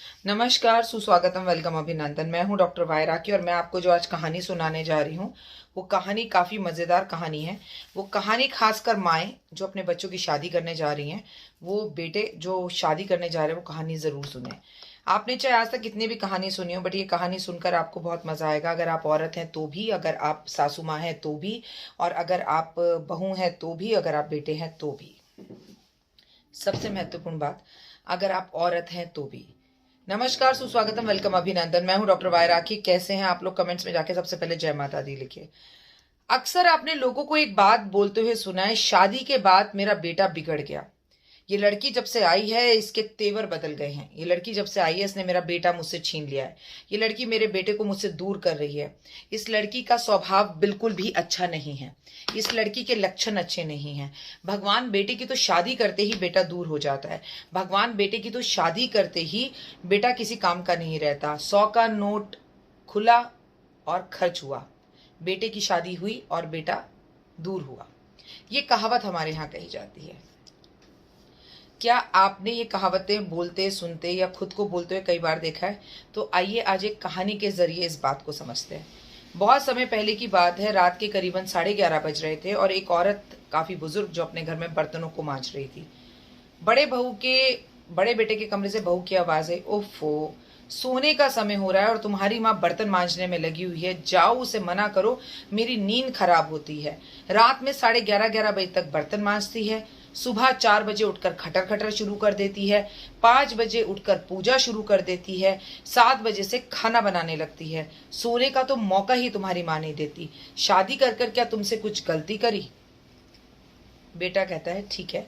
नमस्कार, सुस्वागतम, वेलकम, अभिनंदन। मैं हूं डॉक्टर वायराकी और मैं आपको जो आज कहानी सुनाने जा रही हूं वो कहानी काफ़ी मज़ेदार कहानी है। वो कहानी खासकर माएँ जो अपने बच्चों की शादी करने जा रही हैं, वो बेटे जो शादी करने जा रहे हैं वो कहानी ज़रूर सुनें। आपने चाहे आज तक कितनी भी कहानी सुनी हो, बट ये कहानी सुनकर आपको बहुत मज़ा आएगा। अगर आप औरत हैं तो भी, अगर आप सासू माँ हैं तो भी, और अगर आप बहू हैं तो भी, अगर आप बेटे हैं तो भी। सबसे महत्वपूर्ण बात, अगर आप औरत हैं तो भी। नमस्कार, सुस्वागतम, वेलकम, अभिनंदन। मैं हूं डॉक्टर वायराकी। कैसे हैं आप लोग? कमेंट्स में जाके सबसे पहले जय माता दी लिखिए। अक्सर आपने लोगों को एक बात बोलते हुए सुना है, शादी के बाद मेरा बेटा बिगड़ गया। ये लड़की जब से आई है इसके तेवर बदल गए हैं। ये लड़की जब से आई है इसने मेरा बेटा मुझसे छीन लिया है। ये लड़की मेरे बेटे को मुझसे दूर कर रही है। इस लड़की का स्वभाव बिल्कुल भी अच्छा नहीं है। इस लड़की के लक्षण अच्छे नहीं हैं। भगवान बेटे की तो शादी करते ही बेटा दूर हो जाता है। भगवान बेटे की तो शादी करते ही बेटा किसी काम का नहीं रहता। 100 का नोट खुला और खर्च हुआ, बेटे की शादी हुई और बेटा दूर हुआ। ये कहावत हमारे यहाँ कही जाती है। क्या आपने ये कहावतें बोलते सुनते या खुद को बोलते हुए कई बार देखा है? तो आइए आज एक कहानी के जरिए इस बात को समझते हैं। बहुत समय पहले की बात है। रात के करीबन 11:30 बज रहे थे और एक औरत, काफी बुजुर्ग, जो अपने घर में बर्तनों को मांज रही थी। बड़े बेटे के कमरे से बहू की आवाज है, ओफो, सोने का समय हो रहा है और तुम्हारी माँ बर्तन मांजने में लगी हुई है। जाओ उसे मना करो, मेरी नींद खराब होती है। रात में 11:30 बजे तक बर्तन मांजती है। सुबह 4 बजे उठकर खटर खटर शुरू कर देती है। 5 बजे उठकर पूजा शुरू कर देती है। 7 बजे से खाना बनाने लगती है। सोने का तो मौका ही तुम्हारी माँ नहीं देती। शादी कर कर क्या तुमसे कुछ गलती करी? बेटा कहता है, ठीक है,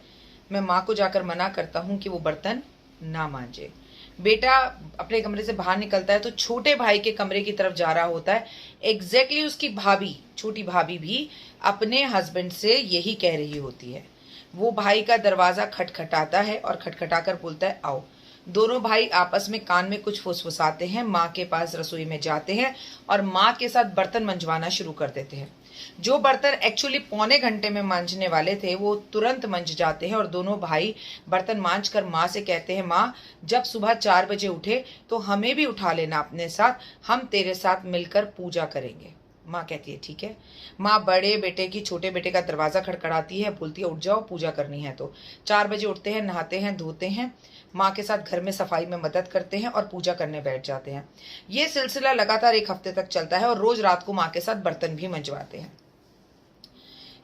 मैं माँ को जाकर मना करता हूँ कि वो बर्तन ना मांजे। बेटा अपने कमरे से बाहर निकलता है तो छोटे भाई के कमरे की तरफ जा रहा होता है। एग्जैक्टली उसकी भाभी, छोटी भाभी भी अपने हस्बैंड से यही कह रही होती है। वो भाई का दरवाजा खटखटाता है और खटखटाकर बोलता है, आओ। दोनों भाई आपस में कान में कुछ फुसफुसाते हैं, माँ के पास रसोई में जाते हैं और माँ के साथ बर्तन मंजवाना शुरू कर देते हैं। जो बर्तन एक्चुअली पौने घंटे में मांजने वाले थे वो तुरंत मंज जाते हैं और दोनों भाई बर्तन मांज कर माँ से कहते हैं, माँ, जब सुबह 4 बजे उठे तो हमें भी उठा लेना अपने साथ, हम तेरे साथ मिलकर पूजा करेंगे। माँ कहती है, ठीक है। माँ बड़े बेटे की छोटे बेटे का दरवाजा खड़खड़ाती है, बोलती है, उठ जाओ, पूजा करनी है। तो 4 बजे उठते हैं, नहाते हैं, धोते हैं, माँ के साथ घर में सफाई में मदद करते हैं और पूजा करने बैठ जाते हैं। ये सिलसिला लगातार 1 हफ्ते तक चलता है और रोज रात को माँ के साथ बर्तन भी मंजवाते हैं।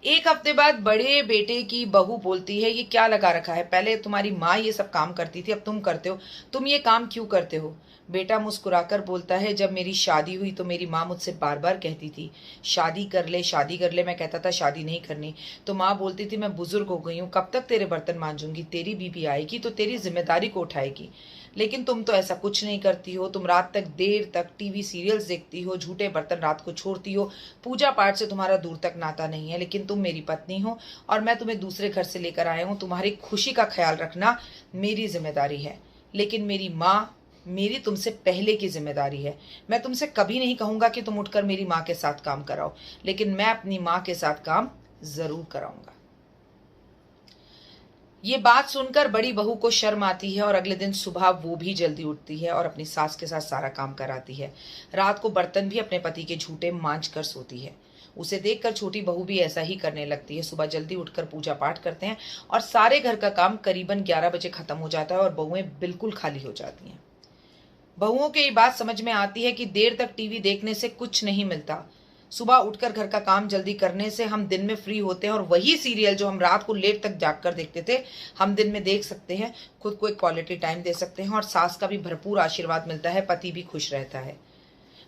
1 हफ्ते बाद बड़े बेटे की बहू बोलती है, ये क्या लगा रखा है? पहले तुम्हारी माँ ये सब काम करती थी, अब तुम करते हो, तुम ये काम क्यों करते हो? बेटा मुस्कुराकर बोलता है, जब मेरी शादी हुई तो मेरी माँ मुझसे बार बार कहती थी, शादी कर ले, शादी कर ले। मैं कहता था शादी नहीं करनी, तो माँ बोलती थी, मैं बुजुर्ग हो गई हूँ, कब तक तेरे बर्तन मांजूंगी? तेरी बीबी आएगी तो तेरी जिम्मेदारी को उठाएगी। लेकिन तुम तो ऐसा कुछ नहीं करती हो। तुम रात तक देर तक टीवी सीरियल्स देखती हो, झूठे बर्तन रात को छोड़ती हो, पूजा पाठ से तुम्हारा दूर तक नाता नहीं है। लेकिन तुम मेरी पत्नी हो और मैं तुम्हें दूसरे घर से लेकर आया हूँ। तुम्हारी खुशी का ख्याल रखना मेरी जिम्मेदारी है। लेकिन मेरी माँ, मेरी तुमसे पहले की जिम्मेदारी है। मैं तुमसे कभी नहीं कहूंगा कि तुम उठकर मेरी माँ के साथ काम कराओ, लेकिन मैं अपनी माँ के साथ काम जरूर कराऊंगा। ये बात सुनकर बड़ी बहू को शर्म आती है और अगले दिन सुबह वो भी जल्दी उठती है और अपनी सास के साथ सारा काम कराती है। रात को बर्तन भी अपने पति के झूठे मांज कर सोती है। उसे देखकर छोटी बहू भी ऐसा ही करने लगती है। सुबह जल्दी उठकर पूजा पाठ करते हैं और सारे घर का काम करीबन 11 बजे खत्म हो जाता है और बहुएं बिल्कुल खाली हो जाती हैं। बहुओं के ये बात समझ में आती है कि देर तक टीवी देखने से कुछ नहीं मिलता। सुबह उठकर घर का काम जल्दी करने से हम दिन में फ्री होते हैं और वही सीरियल जो हम रात को लेट तक जागकर देखते थे, हम दिन में देख सकते हैं, खुद को एक क्वालिटी टाइम दे सकते हैं और सास का भी भरपूर आशीर्वाद मिलता है, पति भी खुश रहता है।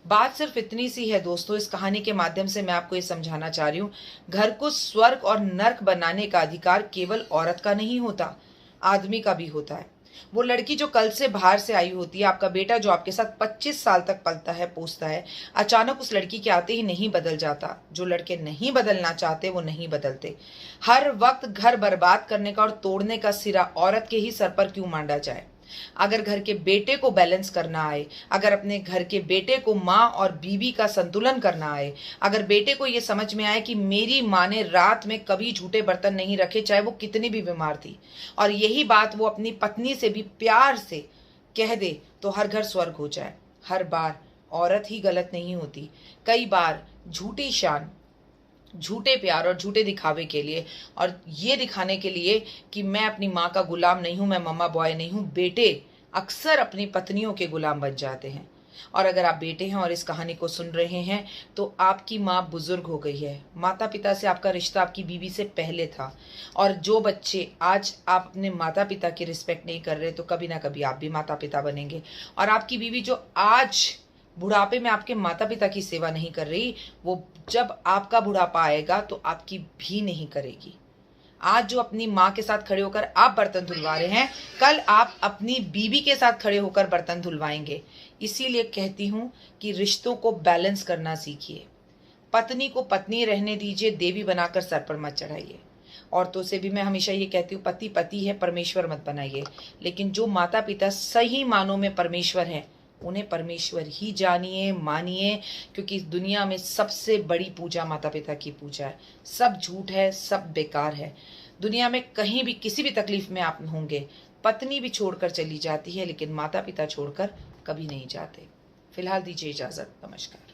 बात सिर्फ इतनी सी है दोस्तों। इस कहानी के माध्यम से मैं आपको ये समझाना चाह रही हूँ, घर को स्वर्ग और नर्क बनाने का अधिकार केवल औरत का नहीं होता, आदमी का भी होता है। वो लड़की जो कल से बाहर से आई होती है, आपका बेटा जो आपके साथ 25 साल तक पलता है, पोसता है, अचानक उस लड़की के आते ही नहीं बदल जाता। जो लड़के नहीं बदलना चाहते वो नहीं बदलते। हर वक्त घर बर्बाद करने का और तोड़ने का सिरा औरत के ही सर पर क्यों मांडा जाए? अगर घर के बेटे को बैलेंस करना आए, अगर अपने घर के बेटे को माँ और बीवी का संतुलन करना आए, अगर बेटे को ये समझ में आए कि मेरी माँ ने रात में कभी झूठे बर्तन नहीं रखे, चाहे वो कितनी भी बीमार थी, और यही बात वो अपनी पत्नी से भी प्यार से कह दे तो हर घर स्वर्ग हो जाए। हर बार औरत ही गलत नहीं होती। कई बार झूठी शान, झूठे प्यार और झूठे दिखावे के लिए, और ये दिखाने के लिए कि मैं अपनी माँ का गुलाम नहीं हूं, मैं मम्मा बॉय नहीं हूं, बेटे अक्सर अपनी पत्नियों के गुलाम बन जाते हैं। और अगर आप बेटे हैं और इस कहानी को सुन रहे हैं तो आपकी माँ बुजुर्ग हो गई है। माता पिता से आपका रिश्ता आपकी बीवी से पहले था। और जो बच्चे आज आप अपने माता पिता की रिस्पेक्ट नहीं कर रहे, तो कभी ना कभी आप भी माता पिता बनेंगे। और आपकी बीवी जो आज बुढ़ापे में आपके माता पिता की सेवा नहीं कर रही, वो जब आपका बुढ़ापा आएगा तो आपकी भी नहीं करेगी। आज जो अपनी माँ के साथ खड़े होकर आप बर्तन धुलवा रहे हैं, कल आप अपनी बीवी के साथ खड़े होकर बर्तन धुलवाएंगे। इसीलिए कहती हूँ कि रिश्तों को बैलेंस करना सीखिए। पत्नी को पत्नी रहने दीजिए, देवी बनाकर सर पर मत चढ़ाइए। औरतों से भी मैं हमेशा ये कहती हूँ, पति पति है, परमेश्वर मत बनाइए। लेकिन जो माता पिता सही मानों में परमेश्वर हैं, उन्हें परमेश्वर ही जानिए, मानिए, क्योंकि इस दुनिया में सबसे बड़ी पूजा माता पिता की पूजा है। सब झूठ है, सब बेकार है। दुनिया में कहीं भी किसी भी तकलीफ में आप होंगे, पत्नी भी छोड़कर चली जाती है, लेकिन माता पिता छोड़कर कभी नहीं जाते। फिलहाल दीजिए इजाजत। नमस्कार।